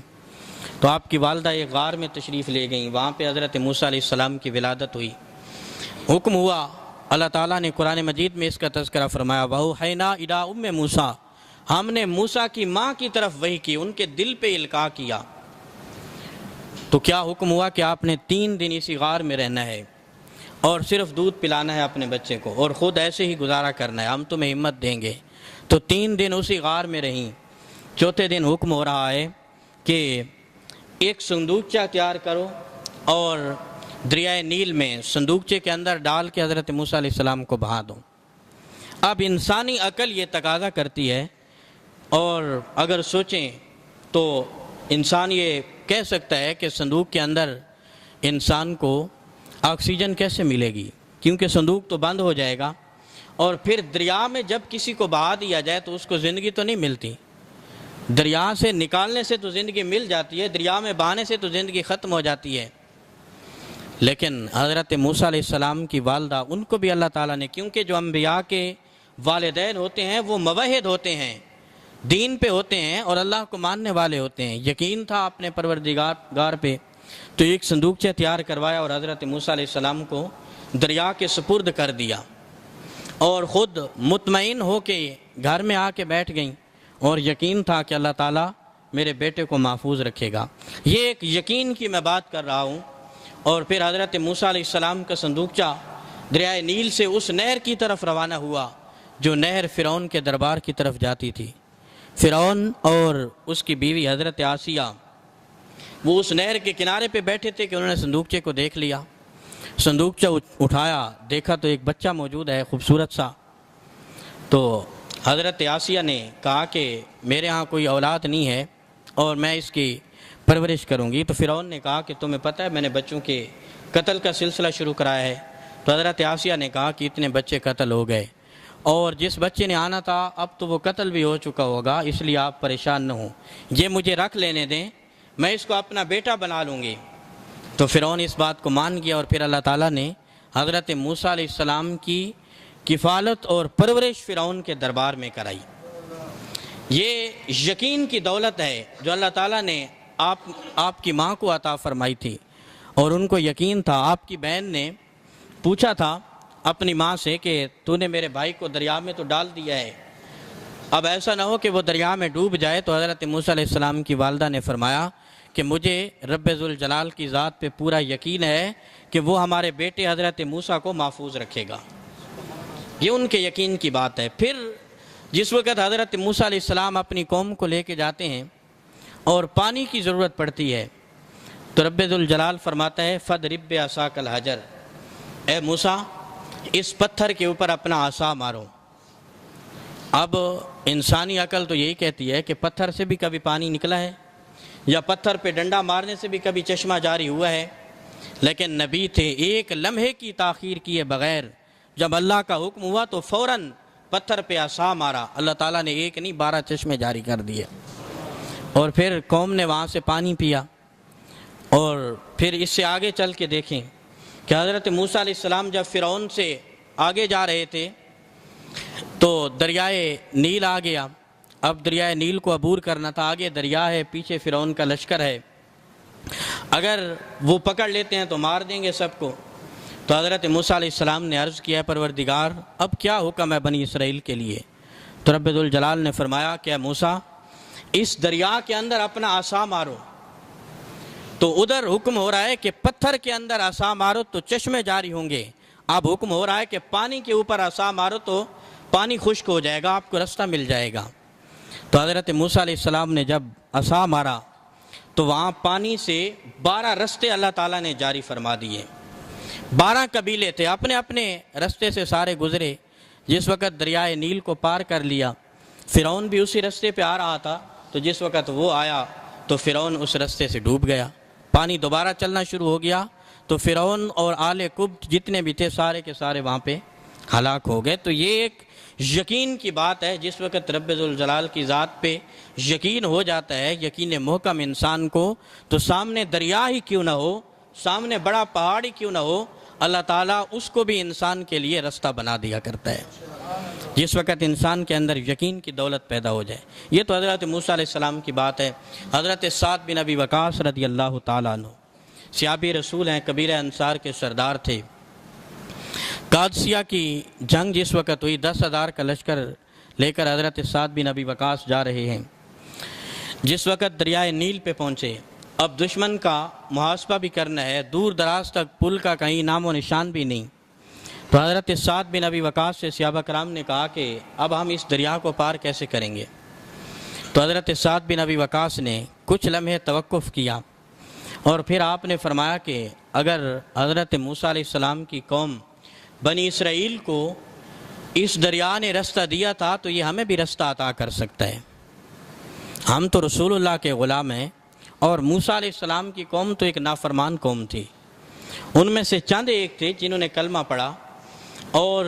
تو آپ کی والدہ ایک غار میں تشریف لے گئیں، وہاں پہ حضرت موسیٰ علیہ السلام کی ولادت ہوئی۔ حکم ہوا، اللہ تعالیٰ نے قرآن مجید میں اس کا تذکرہ فرمایا، وَأَوْحَيْنَا إِلَىٰ أُمِّ مُوسَىٰ، ہم نے موسیٰ کی ماں کی طرف وحی کی، ان کے دل پہ القاء کیا۔ تو کیا حکم ہوا کہ آپ نے 3 دن اسی غار میں رہنا ہے اور صرف دودھ پلانا ہے اپنے بچے کو اور خود ایسے ہی گزارا کرنا ہے، ہم تمہیں ہمت دیں گے۔ تو 3 دن اسی غار میں رہیں۔ چوتھے دن حکم ہو رہا ہے کہ ایک صندوقچہ تیار کرو اور دریائے نیل میں صندوقچے کے اندر ڈال کے حضرت موسیٰ علیہ السلام کو بہا دو۔ اب انسانی عقل یہ تقاضا کرتی ہے، اور اگر سوچیں تو انسان یہ کہہ سکتا ہے کہ صندوق کے اندر انسان کو آکسیجن کیسے ملے گی، کیونکہ صندوق تو بند ہو جائے گا، اور پھر دریا میں جب کسی کو بہا دیا جائے تو اس کو زندگی تو نہیں ملتی، دریا سے نکالنے سے تو زندگی مل جاتی ہے، دریا میں بہانے سے تو زندگی ختم ہو جاتی ہے۔ لیکن حضرت موسیٰ علیہ السلام کی والدہ، ان کو بھی اللہ تعالیٰ نے، کیونکہ جو انبیاء کے والدین ہوتے ہیں وہ موحد ہوتے ہیں، دین پہ ہوتے ہیں اور اللہ کو ماننے والے ہوتے ہیں، یقین تھا اپنے پروردگار پہ، تو ایک صندوقچہ تیار کروایا اور حضرت موسیٰ علیہ السلام کو دریا کے سپرد کر دیا، اور خود مطمئن ہو کے گھر میں آ کے بیٹھ گئیں، اور یقین تھا کہ اللہ تعالیٰ میرے بیٹے کو محفوظ رکھے گا۔ یہ ایک یقین کی میں بات کر رہا ہوں۔ اور پھر حضرت موسیٰ علیہ السلام کا صندوقچہ دریائے نیل سے اس نہر کی طرف روانہ ہوا جو نہر فرعون کے دربار کی طرف جاتی تھی۔ فرعون اور اس کی بیوی حضرت آسیہ وہ اس نہر کے کنارے پہ بیٹھے تھے کہ انہوں نے صندوقچے کو دیکھ لیا، صندوقچہ اٹھایا، دیکھا تو ایک بچہ موجود ہے خوبصورت سا۔ تو حضرت آسیہ نے کہا کہ میرے ہاں کوئی اولاد نہیں ہے اور میں اس کی پرورش کروں گی۔ تو فرعون نے کہا کہ تمہیں پتہ ہے میں نے بچوں کے قتل کا سلسلہ شروع کرایا ہے۔ تو حضرت آسیہ نے کہا کہ اتنے بچے قتل ہو گئے، اور جس بچے نے آنا تھا اب تو وہ قتل بھی ہو چکا ہوگا، اس لیے آپ پریشان نہ ہوں، یہ مجھے رکھ لینے دیں، میں اس کو اپنا بیٹا بنا لوں گی۔ تو فرعون اس بات کو مان گیا، اور پھر اللہ تعالیٰ نے حضرت موسیٰ علیہ السلام کی کفالت اور پرورش فرعون کے دربار میں کرائی۔ یہ یقین کی دولت ہے جو اللہ تعالیٰ نے آپ کی ماں کو عطا فرمائی تھی، اور ان کو یقین تھا۔ آپ کی بہن نے پوچھا تھا اپنی ماں سے کہ تو نے میرے بھائی کو دریا میں تو ڈال دیا ہے، اب ایسا نہ ہو کہ وہ دریا میں ڈوب جائے۔ تو حضرت موسیٰ علیہ السلام کی والدہ نے فرمایا کہ مجھے رب ذوالجلال کی ذات پہ پورا یقین ہے کہ وہ ہمارے بیٹے حضرت موسیٰ کو محفوظ رکھے گا۔ یہ ان کے یقین کی بات ہے۔ پھر جس وقت حضرت موسیٰ علیہ السلام اپنی قوم کو لے کے جاتے ہیں اور پانی کی ضرورت پڑتی ہے، تو رب ذوالجلال فرماتا ہے فَضْرِب بِعَصَاكَ الْحَجَرَ، اے موسیٰ اس پتھر کے اوپر اپنا عصا مارو۔ اب انسانی عقل تو یہی کہتی ہے کہ پتھر سے بھی کبھی پانی نکلا ہے، یا پتھر پہ ڈنڈا مارنے سے بھی کبھی چشمہ جاری ہوا ہے، لیکن نبی تھے، ایک لمحے کی تاخیر کیے بغیر جب اللہ کا حکم ہوا تو فوراً پتھر پہ عصا مارا، اللہ تعالیٰ نے ایک نہیں 12 چشمے جاری کر دیے، اور پھر قوم نے وہاں سے پانی پیا۔ اور پھر اس سے آگے چل کے دیکھیں کہ حضرت موسیٰ علیہ السلام جب فرعون سے آگے جا رہے تھے تو دریائے نیل آ گیا۔ اب دریائے نیل کو عبور کرنا تھا، آگے دریا ہے، پیچھے فرعون کا لشکر ہے، اگر وہ پکڑ لیتے ہیں تو مار دیں گے سب کو۔ تو حضرت موسیٰ علیہ السلام نے عرض کیا پروردگار اب کیا حکم ہے بنی اسرائیل کے لیے؟ تو رب ذوالجلال نے فرمایا کہ اے موسیٰ اس دریا کے اندر اپنا عصا مارو۔ تو ادھر حکم ہو رہا ہے کہ پتھر کے اندر عصا مارو تو چشمے جاری ہوں گے، اب حکم ہو رہا ہے کہ پانی کے اوپر عصا مارو تو پانی خشک ہو جائے گا، آپ کو رستہ مل جائے گا۔ تو حضرت موسیٰ علیہ السلام نے جب عصا مارا تو وہاں پانی سے 12 رستے اللہ تعالیٰ نے جاری فرما دیے۔ 12 قبیلے تھے، اپنے اپنے رستے سے سارے گزرے۔ جس وقت دریائے نیل کو پار کر لیا، فرعون بھی اسی رستے پہ آ رہا تھا، تو جس وقت وہ آیا تو فرعون اس رستے سے ڈوب گیا، پانی دوبارہ چلنا شروع ہو گیا، تو فرعون اور آل قبط جتنے بھی تھے سارے کے سارے وہاں پہ ہلاک ہو گئے۔ تو یہ ایک یقین کی بات ہے، جس وقت رب ذوالجلال کی ذات پہ یقین ہو جاتا ہے، یقین محکم انسان کو، تو سامنے دریا ہی کیوں نہ ہو، سامنے بڑا پہاڑ ہی کیوں نہ ہو، اللہ تعالیٰ اس کو بھی انسان کے لیے رستہ بنا دیا کرتا ہے، جس وقت انسان کے اندر یقین کی دولت پیدا ہو جائے۔ یہ تو حضرت موسیٰ علیہ السلام کی بات ہے۔ حضرت سعد بن ابی وقاص رضی اللہ تعالیٰ عنہ صحابی رسول ہیں، کبیرہ انصار کے سردار تھے۔ قادسیہ کی جنگ جس وقت ہوئی، 10,000 کا لشکر لے کر حضرت سعد بن ابی وقاص جا رہے ہیں۔ جس وقت دریائے نیل پہ پہنچے، اب دشمن کا محاسبہ بھی کرنا ہے، دور دراز تک پل کا کہیں نام و نشان بھی نہیں، تو حضرت سعد بن ابی وقاص سے صحابہ کرام نے کہا کہ اب ہم اس دریا کو پار کیسے کریں گے؟ تو حضرت سعد بن ابی وقاص نے کچھ لمحے توقف کیا، اور پھر آپ نے فرمایا کہ اگر حضرت موسیٰ علیہ السلام کی قوم بنی اسرائیل کو اس دریا نے رستہ دیا تھا تو یہ ہمیں بھی رستہ عطا کر سکتا ہے۔ ہم تو رسول اللہ کے غلام ہیں، اور موسیٰ علیہ السلام کی قوم تو ایک نافرمان قوم تھی، ان میں سے چند ایک تھے جنہوں نے کلمہ پڑھا، اور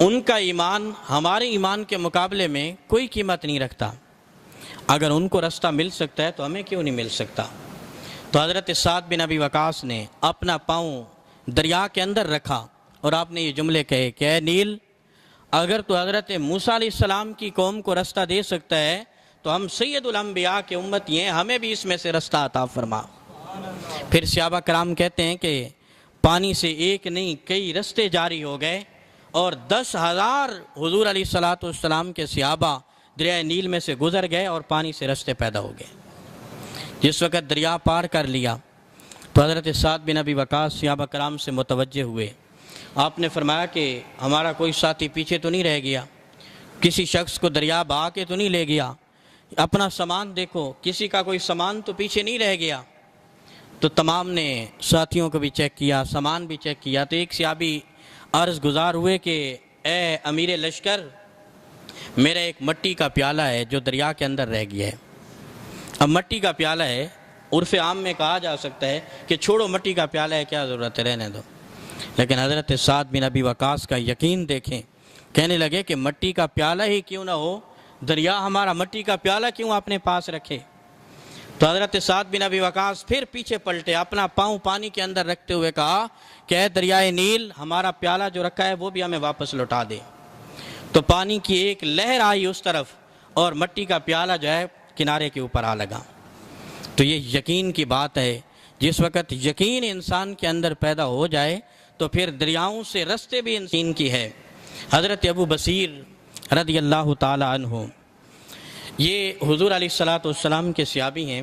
ان کا ایمان ہمارے ایمان کے مقابلے میں کوئی قیمت نہیں رکھتا۔ اگر ان کو رستہ مل سکتا ہے تو ہمیں کیوں نہیں مل سکتا؟ تو حضرت سعد بن ابی وقاص نے اپنا پاؤں دریا کے اندر رکھا، اور آپ نے یہ جملے کہے کہ اے نیل، اگر تو حضرت موسیٰ علیہ السلام کی قوم کو رستہ دے سکتا ہے تو ہم سید الانبیاء کے امتی ہیں، ہمیں بھی اس میں سے رستہ عطا فرما۔ پھر صحابہ کرام کہتے ہیں کہ پانی سے ایک نہیں کئی رستے جاری ہو گئے، اور 10,000 حضور علیہ السلام کے صحابہ دریائے نیل میں سے گزر گئے، اور پانی سے رستے پیدا ہو گئے۔ جس وقت دریا پار کر لیا تو حضرت سعد بن ابی وقاص صحابہ کرام سے متوجہ ہوئے۔ آپ نے فرمایا کہ ہمارا کوئی ساتھی پیچھے تو نہیں رہ گیا، کسی شخص کو دریا بہا کے تو نہیں لے گیا، اپنا سامان دیکھو، کسی کا کوئی سامان تو پیچھے نہیں رہ گیا۔ تو تمام نے ساتھیوں کو بھی چیک کیا، سامان بھی چیک کیا، تو ایک صحابی عرض گزار ہوئے کہ اے امیر لشکر، میرا ایک مٹی کا پیالہ ہے جو دریا کے اندر رہ گیا ہے۔ اب مٹی کا پیالہ ہے، عرف عام میں کہا جا سکتا ہے کہ چھوڑو مٹی کا پیالہ ہے، کیا ضرورت ہے، رہنے دو، لیکن حضرت سعد بن ابی وقاص کا یقین دیکھیں، کہنے لگے کہ مٹی کا پیالہ ہی کیوں نہ ہو، دریا ہمارا مٹی کا پیالہ کیوں اپنے پاس رکھے؟ تو حضرت سعد بن ابی وقاص پھر پیچھے پلٹے، اپنا پاؤں پانی کے اندر رکھتے ہوئے کہا کہ اے دریائے نیل، ہمارا پیالہ جو رکھا ہے وہ بھی ہمیں واپس لوٹا دے۔ تو پانی کی ایک لہر آئی اس طرف، اور مٹی کا پیالہ جو ہے کنارے کے اوپر آ لگا۔ تو یہ یقین کی بات ہے، جس وقت یقین انسان کے اندر پیدا ہو جائے تو پھر دریاؤں سے رستے بھی انسان کی ہے۔ حضرت ابو بصیر رضی اللہ تعالی عنہ، یہ حضور علیہ السلام کے صحابی ہیں۔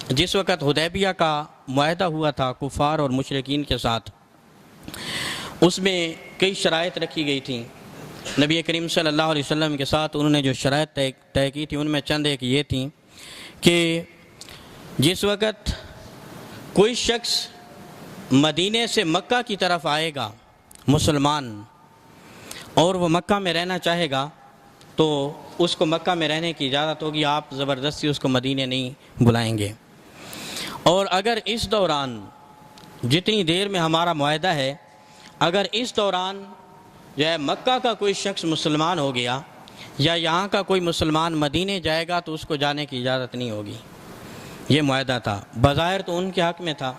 جس وقت حدیبیہ کا معاہدہ ہوا تھا کفار اور مشرکین کے ساتھ، اس میں کئی شرائط رکھی گئی تھیں۔ نبی کریم صلی اللہ علیہ وسلم کے ساتھ انہوں نے جو شرائط طے کی تھی، ان میں چند ایک یہ تھیں کہ جس وقت کوئی شخص مدینے سے مکہ کی طرف آئے گا مسلمان، اور وہ مکہ میں رہنا چاہے گا، تو اس کو مکہ میں رہنے کی اجازت ہوگی، آپ زبردستی اس کو مدینے نہیں بلائیں گے۔ اور اگر اس دوران، جتنی دیر میں ہمارا معاہدہ ہے، اگر اس دوران جو ہے مکہ کا کوئی شخص مسلمان ہو گیا، یا یہاں کا کوئی مسلمان مدینے جائے گا، تو اس کو جانے کی اجازت نہیں ہوگی۔ یہ معاہدہ تھا، بظاہر تو ان کے حق میں تھا،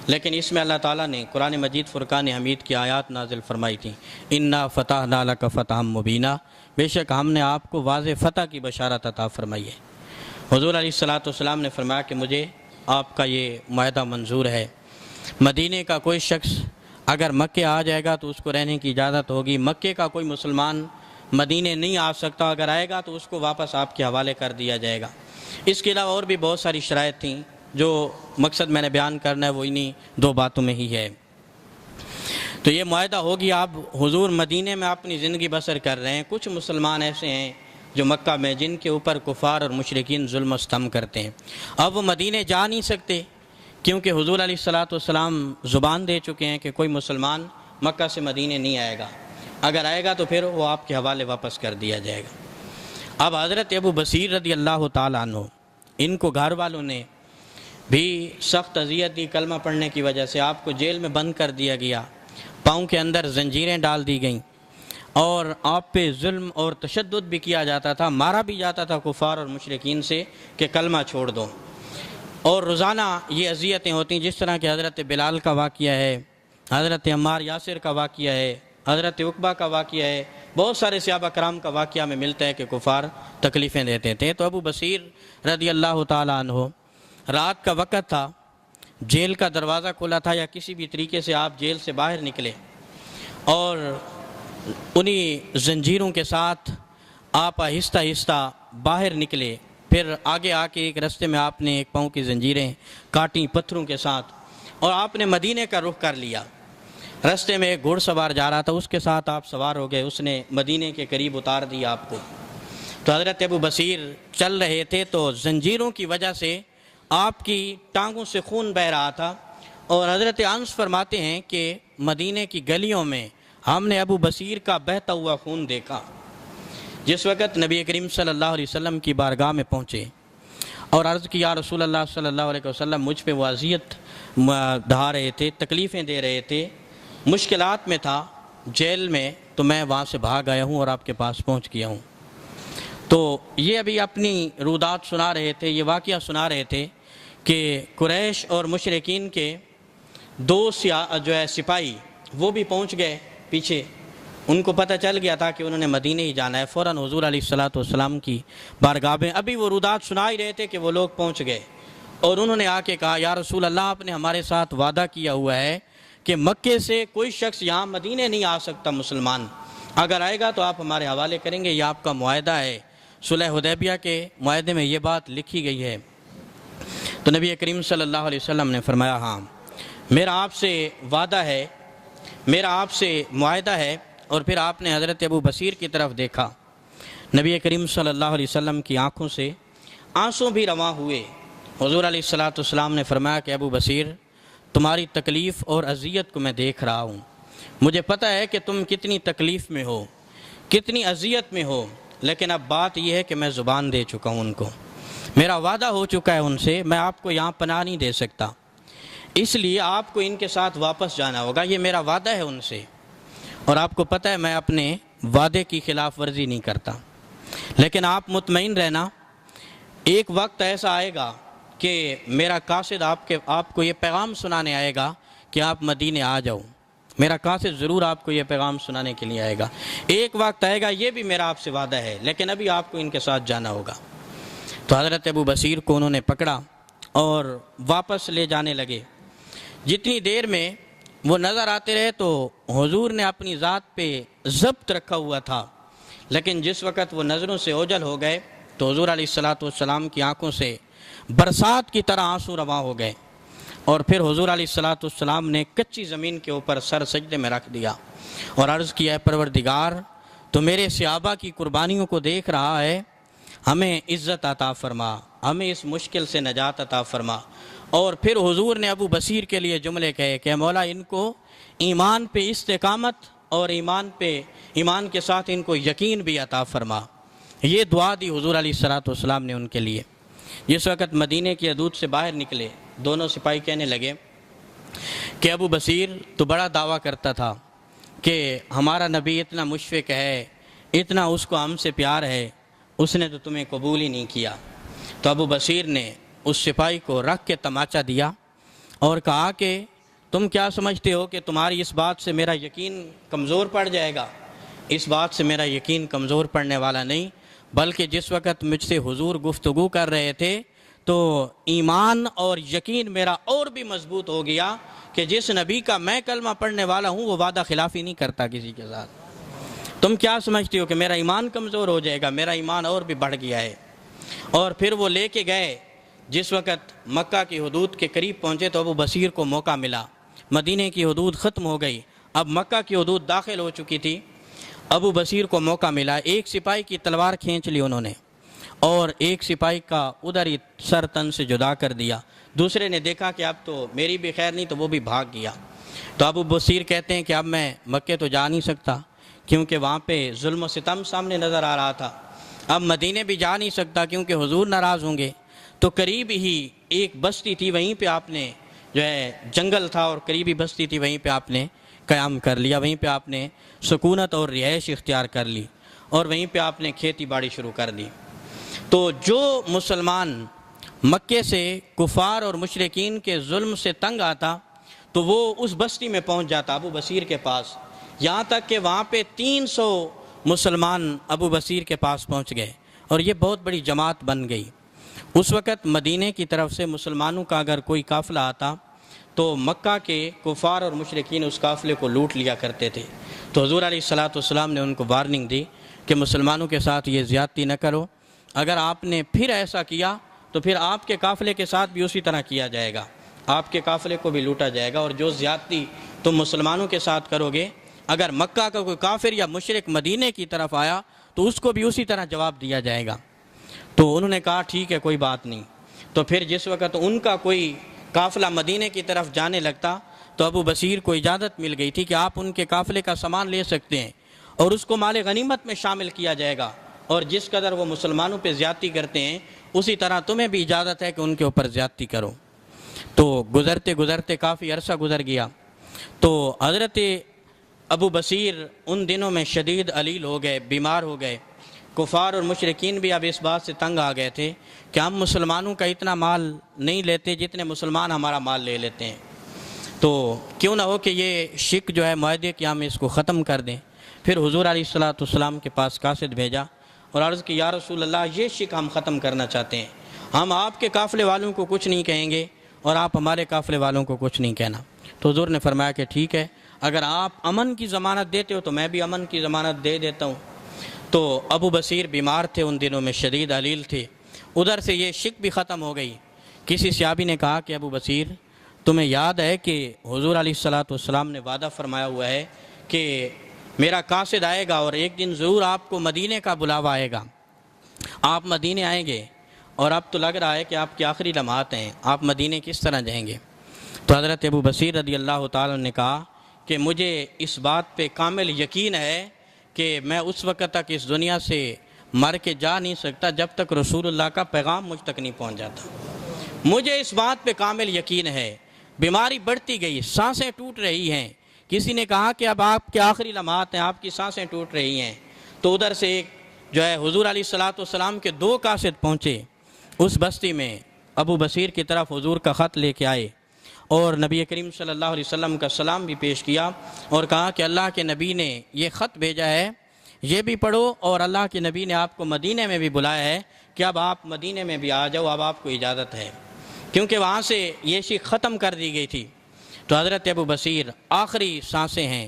لیکن اس میں اللہ تعالیٰ نے قرآن مجید فرقان حمید کی آیات نازل فرمائی تھی، اِنَّا فَتَحْنَا لَكَ فَتْحًا مُبِينًا، بے شک ہم نے آپ کو واضح فتح کی بشارت عطا فرمائی ہے۔ حضور علیہ السلام نے فرمایا کہ مجھے آپ کا یہ معاہدہ منظور ہے، مدینے کا کوئی شخص اگر مکے آ جائے گا تو اس کو رہنے کی اجازت ہوگی، مکے کا کوئی مسلمان مدینے نہیں آ سکتا، اگر آئے گا تو اس کو واپس آپ کے حوالے کر دیا جائے گا۔ اس کے علاوہ اور بھی بہت ساری شرائط تھیں، جو مقصد میں نے بیان کرنا ہے وہ انہی دو باتوں میں ہی ہے۔ تو یہ معاہدہ ہوگی، آپ حضور مدینے میں اپنی زندگی بسر کر رہے ہیں، کچھ مسلمان ایسے ہیں جو مکہ میں، جن کے اوپر کفار اور مشرکین ظلم و ستم کرتے ہیں، اب وہ مدینے جا نہیں سکتے، کیونکہ حضور علیہ السلام زبان دے چکے ہیں کہ کوئی مسلمان مکہ سے مدینے نہیں آئے گا، اگر آئے گا تو پھر وہ آپ کے حوالے واپس کر دیا جائے گا۔ اب حضرت ابو بصیر رضی اللہ تعالیٰ عنہ، ان کو گھر والوں نے بھی سخت اذیت دی، کلمہ پڑھنے کی وجہ سے آپ کو جیل میں بند کر دیا گیا، پاؤں کے اندر زنجیریں ڈال دی گئیں، اور آپ پہ ظلم اور تشدد بھی کیا جاتا تھا، مارا بھی جاتا تھا کفار اور مشرکین سے کہ کلمہ چھوڑ دو۔ اور روزانہ یہ اذیتیں ہوتی، جس طرح کہ حضرت بلال کا واقعہ ہے، حضرت عمار یاسر کا واقعہ ہے، حضرت عقبہ کا واقعہ ہے، بہت سارے صحابہ کرام کا واقعہ میں ملتا ہے کہ کفار تکلیفیں دیتے تھے۔ تو ابو بصیر رضی اللہ تعالیٰ عنہ، رات کا وقت تھا، جیل کا دروازہ کھلا تھا یا کسی بھی طریقے سے آپ جیل سے باہر نکلے اور انہی زنجیروں کے ساتھ آپ آہستہ آہستہ باہر نکلے، پھر آگے آ کے ایک رستے میں آپ نے ایک پاؤں کی زنجیریں کاٹیں پتھروں کے ساتھ، اور آپ نے مدینے کا رخ کر لیا۔ رستے میں ایک گھوڑ سوار جا رہا تھا، اس کے ساتھ آپ سوار ہو گئے، اس نے مدینے کے قریب اتار دیا آپ کو۔ تو حضرت ابو بصیر چل رہے تھے تو زنجیروں کی وجہ سے آپ کی ٹانگوں سے خون بہہ رہا تھا، اور حضرت انس فرماتے ہیں کہ مدینے کی گلیوں میں ہم نے ابو بصیر کا بہتا ہوا خون دیکھا۔ جس وقت نبی کریم صلی اللہ علیہ وسلم کی بارگاہ میں پہنچے اور عرض کی، یا رسول اللہ صلی اللہ علیہ وسلم، مجھ پہ وہ اذیت ڈھا رہے تھے، تکلیفیں دے رہے تھے، مشکلات میں تھا جیل میں، تو میں وہاں سے بھاگ آیا ہوں اور آپ کے پاس پہنچ گیا ہوں۔ تو یہ ابھی اپنی رودات سنا رہے تھے، یہ واقعہ سنا رہے تھے کہ قریش اور مشرکین کے دو سپاہی وہ بھی پہنچ گئے پیچھے، ان کو پتہ چل گیا تھا کہ انہوں نے مدینے ہی جانا ہے، فوراً حضور علیہ الصلوۃ کی بارگاہ میں ابھی وہ رودات سنا ہی رہے تھے کہ وہ لوگ پہنچ گئے، اور انہوں نے آ کے کہا، یا رسول اللہ، آپ نے ہمارے ساتھ وعدہ کیا ہوا ہے کہ مکے سے کوئی شخص یہاں مدینے نہیں آ سکتا مسلمان، اگر آئے گا تو آپ ہمارے حوالے کریں گے، یہ آپ کا معاہدہ ہے۔ صلح حدیبیہ کے معاہدے میں یہ بات لکھی گئی ہے۔ تو نبی کریم صلی اللہ علیہ وسلم نے فرمایا، ہاں میرا آپ سے وعدہ ہے، میرا آپ سے معاہدہ ہے۔ اور پھر آپ نے حضرت ابو بصیر کی طرف دیکھا، نبی کریم صلی اللہ علیہ وسلم کی آنکھوں سے آنسو بھی رواں ہوئے۔ حضور علیہ السلام نے فرمایا کہ ابو بصیر، تمہاری تکلیف اور اذیت کو میں دیکھ رہا ہوں، مجھے پتہ ہے کہ تم کتنی تکلیف میں ہو، کتنی اذیت میں ہو، لیکن اب بات یہ ہے کہ میں زبان دے چکا ہوں ان کو، میرا وعدہ ہو چکا ہے ان سے، میں آپ کو یہاں پناہ نہیں دے سکتا، اس لیے آپ کو ان کے ساتھ واپس جانا ہوگا، یہ میرا وعدہ ہے ان سے، اور آپ کو پتہ ہے میں اپنے وعدے کی خلاف ورزی نہیں کرتا، لیکن آپ مطمئن رہنا، ایک وقت ایسا آئے گا کہ میرا قاصد آپ کو یہ پیغام سنانے آئے گا کہ آپ مدینے آ جاؤ، میرا قاصد ضرور آپ کو یہ پیغام سنانے کے لیے آئے گا، ایک وقت آئے گا، یہ بھی میرا آپ سے وعدہ ہے، لیکن ابھی آپ کو ان کے ساتھ جانا ہوگا۔ تو حضرت ابو بصیر کو انہوں نے پکڑا اور واپس لے جانے لگے۔ جتنی دیر میں وہ نظر آتے رہے تو حضور نے اپنی ذات پہ ضبط رکھا ہوا تھا، لیکن جس وقت وہ نظروں سے اوجھل ہو گئے تو حضور علیہ السلام کی آنکھوں سے برسات کی طرح آنسو رواں ہو گئے، اور پھر حضور علیہ السلام نے کچی زمین کے اوپر سر سجدے میں رکھ دیا اور عرض کیا، ہے پروردگار، تو میرے صحابہ کی قربانیوں کو دیکھ رہا ہے، ہمیں عزت عطا فرما، ہمیں اس مشکل سے نجات عطا فرما۔ اور پھر حضور نے ابو بصیر کے لیے جملے کہے کہ مولا، ان کو ایمان پہ استقامت اور ایمان کے ساتھ ان کو یقین بھی عطا فرما۔ یہ دعا دی حضور علیہ السلام نے ان کے لیے۔ جس وقت مدینے کی حدود سے باہر نکلے، دونوں سپاہی کہنے لگے کہ ابو بصیر تو بڑا دعویٰ کرتا تھا کہ ہمارا نبی اتنا مشفق ہے، اتنا اس کو ہم سے پیار ہے، اس نے تو تمہیں قبول ہی نہیں کیا۔ تو ابو بصیر نے اس سپاہی کو رکھ کے تماچا دیا اور کہا کہ تم کیا سمجھتے ہو کہ تمہاری اس بات سے میرا یقین کمزور پڑ جائے گا؟ اس بات سے میرا یقین کمزور پڑنے والا نہیں، بلکہ جس وقت مجھ سے حضور گفتگو کر رہے تھے تو ایمان اور یقین میرا اور بھی مضبوط ہو گیا کہ جس نبی کا میں کلمہ پڑھنے والا ہوں وہ وعدہ خلافی نہیں کرتا کسی کے ساتھ۔ تم کیا سمجھتے ہو کہ میرا ایمان کمزور ہو جائے گا؟ میرا ایمان اور بھی بڑھ گیا ہے۔ اور پھر وہ لے کے گئے۔ جس وقت مکہ کی حدود کے قریب پہنچے تو ابو بصیر کو موقع ملا، مدینے کی حدود ختم ہو گئی، اب مکہ کی حدود داخل ہو چکی تھی۔ ابو بصیر کو موقع ملا، ایک سپاہی کی تلوار کھینچ لی انہوں نے اور ایک سپاہی کا ادھر ہی سر تن سے جدا کر دیا۔ دوسرے نے دیکھا کہ اب تو میری بھی خیر نہیں، تو وہ بھی بھاگ گیا۔ تو ابو بصیر کہتے ہیں کہ اب میں مکے تو جا نہیں سکتا کیونکہ وہاں پہ ظلم و ستم سامنے نظر آ رہا تھا، اب مدینے بھی جا نہیں سکتا کیونکہ حضور ناراض ہوں گے۔ تو قریب ہی ایک بستی تھی، وہیں پہ آپ نے جو ہے جنگل تھا اور قریبی بستی تھی، وہیں پہ آپ نے قیام کر لیا، وہیں پہ آپ نے سکونت اور رہائش اختیار کر لی اور وہیں پہ آپ نے کھیتی باڑی شروع کر دی۔ تو جو مسلمان مکے سے کفار اور مشرکین کے ظلم سے تنگ آتا تو وہ اس بستی میں پہنچ جاتا ابو بصیر کے پاس، یہاں تک کہ وہاں پہ 300 مسلمان ابو بصیر کے پاس پہنچ گئے اور یہ بہت بڑی جماعت بن گئی۔ اس وقت مدینے کی طرف سے مسلمانوں کا اگر کوئی قافلہ آتا تو مکہ کے کفار اور مشرکین اس قافلے کو لوٹ لیا کرتے تھے۔ تو حضور علیہ الصلوۃ والسلام نے ان کو وارننگ دی کہ مسلمانوں کے ساتھ یہ زیادتی نہ کرو، اگر آپ نے پھر ایسا کیا تو پھر آپ کے قافلے کے ساتھ بھی اسی طرح کیا جائے گا، آپ کے قافلے کو بھی لوٹا جائے گا، اور جو زیادتی تم مسلمانوں کے ساتھ کرو گے، اگر مکہ کا کوئی کافر یا مشرک مدینے کی طرف آیا تو اس کو بھی اسی طرح جواب دیا جائے گا۔ تو انہوں نے کہا ٹھیک ہے، کوئی بات نہیں۔ تو پھر جس وقت ان کا کوئی قافلہ مدینے کی طرف جانے لگتا تو ابو بصیر کو اجازت مل گئی تھی کہ آپ ان کے قافلے کا سامان لے سکتے ہیں اور اس کو مال غنیمت میں شامل کیا جائے گا، اور جس قدر وہ مسلمانوں پہ زیادتی کرتے ہیں اسی طرح تمہیں بھی اجازت ہے کہ ان کے اوپر زیادتی کرو۔ تو گزرتے گزرتے کافی عرصہ گزر گیا تو حضرت ابو بصیر ان دنوں میں شدید علیل ہو گئے، بیمار ہو گئے۔ کفار اور مشرکین بھی اب اس بات سے تنگ آ گئے تھے کہ ہم مسلمانوں کا اتنا مال نہیں لیتے جتنے مسلمان ہمارا مال لے لیتے ہیں، تو کیوں نہ ہو کہ یہ شک جو ہے معاہدے کے ہم اس کو ختم کر دیں۔ پھر حضور علیہ الصلوۃ والسلام کے پاس قاصد بھیجا اور عرض کی یا رسول اللہ، یہ شک ہم ختم کرنا چاہتے ہیں، ہم آپ کے قافلے والوں کو کچھ نہیں کہیں گے اور آپ ہمارے قافلے والوں کو کچھ نہیں کہنا۔ تو حضور نے فرمایا کہ ٹھیک ہے، اگر آپ امن کی ضمانت دیتے ہو تو میں بھی امن کی ضمانت دے دیتا ہوں۔ تو ابو بصیر بیمار تھے، ان دنوں میں شدید علیل تھے، ادھر سے یہ شک بھی ختم ہو گئی۔ کسی صحابی نے کہا کہ ابو بصیر، تمہیں یاد ہے کہ حضور علیہ الصلوۃ والسلام نے وعدہ فرمایا ہوا ہے کہ میرا قاصد آئے گا اور ایک دن ضرور آپ کو مدینے کا بلاوا آئے گا، آپ مدینے آئیں گے، اور اب تو لگ رہا ہے کہ آپ کے آخری لمحات ہیں، آپ مدینے کس طرح جائیں گے؟ تو حضرت ابو بصیر رضی اللہ تعالیٰ نے کہا کہ مجھے اس بات پہ کامل یقین ہے کہ میں اس وقت تک اس دنیا سے مر کے جا نہیں سکتا جب تک رسول اللہ کا پیغام مجھ تک نہیں پہنچ جاتا۔ مجھے اس بات پہ کامل یقین ہے۔ بیماری بڑھتی گئی، سانسیں ٹوٹ رہی ہیں، کسی نے کہا کہ اب آپ کے آخری لمحات ہیں، آپ کی سانسیں ٹوٹ رہی ہیں۔ تو ادھر سے ایک جو ہے حضور علیہ الصلوۃ والسلام کے 2 قاصد پہنچے اس بستی میں، ابو بصیر کی طرف حضور کا خط لے کے آئے اور نبی کریم صلی اللہ علیہ وسلم کا سلام بھی پیش کیا اور کہا کہ اللہ کے نبی نے یہ خط بھیجا ہے، یہ بھی پڑھو، اور اللہ کے نبی نے آپ کو مدینے میں بھی بلایا ہے کہ اب آپ مدینے میں بھی آ جاؤ، اب آپ کو اجازت ہے، کیونکہ وہاں سے یہ شک ختم کر دی گئی تھی۔ تو حضرت ابو بصیر آخری سانسیں ہیں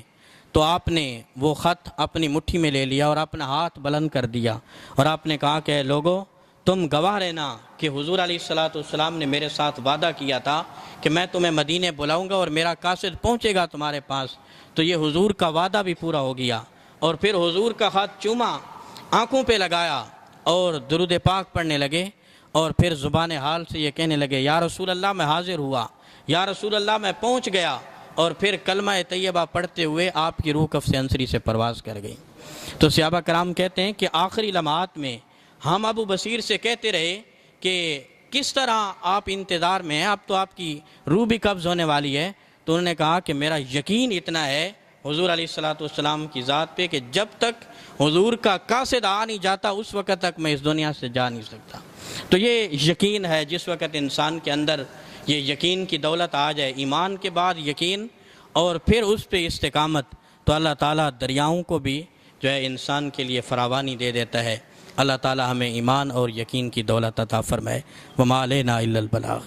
تو آپ نے وہ خط اپنی مٹھی میں لے لیا اور اپنا ہاتھ بلند کر دیا اور آپ نے کہا کہ لوگو، تم گواہ رہنا کہ حضور علیہ الصلوۃ والسلام نے میرے ساتھ وعدہ کیا تھا کہ میں تمہیں مدینے بلاؤں گا اور میرا قاصد پہنچے گا تمہارے پاس، تو یہ حضور کا وعدہ بھی پورا ہو گیا۔ اور پھر حضور کا خط چوما، آنکھوں پہ لگایا اور درود پاک پڑھنے لگے، اور پھر زبان حال سے یہ کہنے لگے یا رسول اللہ میں حاضر ہوا، یا رسول اللہ میں پہنچ گیا، اور پھر کلمہ طیبہ پڑھتے ہوئے آپ کی روح کف انصری سے پرواز کر گئی۔ تو صحابہ کرام کہتے ہیں کہ آخری لمحات میں ہم ابو بصیر سے کہتے رہے کہ کس طرح آپ انتظار میں ہیں، اب تو آپ کی روح بھی قبض ہونے والی ہے۔ تو انہوں نے کہا کہ میرا یقین اتنا ہے حضور علیہ الصلوۃ والسلام کی ذات پہ کہ جب تک حضور کا قاصد آ نہیں جاتا اس وقت تک میں اس دنیا سے جا نہیں سکتا۔ تو یہ یقین ہے، جس وقت انسان کے اندر یہ یقین کی دولت آ جائے، ایمان کے بعد یقین اور پھر اس پہ استقامت، تو اللہ تعالیٰ دریاؤں کو بھی جو ہے انسان کے لیے فراوانی دے دیتا ہے۔ اللہ تعالیٰ ہمیں ایمان اور یقین کی دولت عطا فرمائے۔ وما علینا الا البلاغ۔